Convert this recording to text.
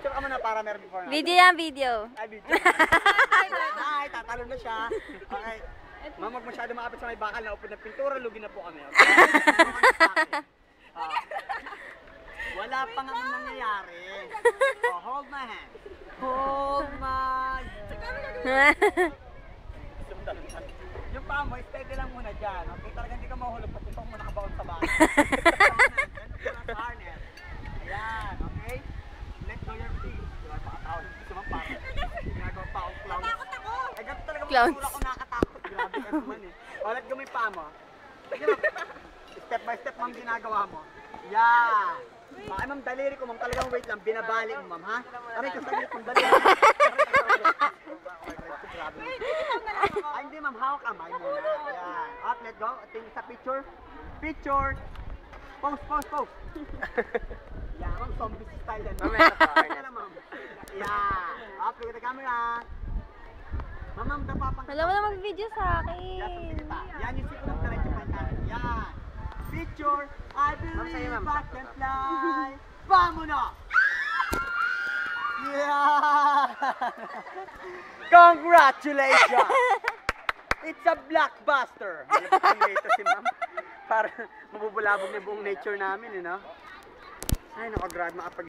Picture ka muna para meron before. Video yan, video. Ay, video. Ay, tatalo na siya. Okay. Ma'am, huwag masyado makapit sa may bakal na upod na pintura. Lugi na po kami. Okay? Wala pa nga nangyayari. Oh, hold my hand. Hold my hand. Yung paa mo, steady lang muna dyan. Okay? Talagang hindi ka mahulog pag itong mo nakabaon sa bakal. Ayan, okay? Let go your feet. Diba, pakatawad. Gusto mo pa. Ginagawa pa akong clown. Natakot ako! Ay, ganito talaga magpura ko nakatakot. Grabe ka naman eh. O, let go mo yung paa mo. Step by step, ma'am, ginagawa mo. Yan. Ay, ma'am, daliri ko, ma'am. Talagang wait lang. Binabali mo, ma'am, ha? Aray, kasaglit mong daliri. Grabe. Ay, hindi, ma'am. Hawak kamay muna. Yan. Up, let go. Tingin sa picture. Picture. Pose, pose, pose. Yan, ma'am. Zombie style yan. Mamaya na, ma'am. Yan. Up, look at the camera. Ma'am, napapang... Wala mo na mag-video sa akin. Yan yung siko ng diretso pa natin. Yan. Picture. I believe I can fly. Vamonos! Yeah! Congratulations! It's a blockbuster! Malapit dito si ma'am. Para mabubulabog na buong nature namin, you know? Ay, nakagrad makapag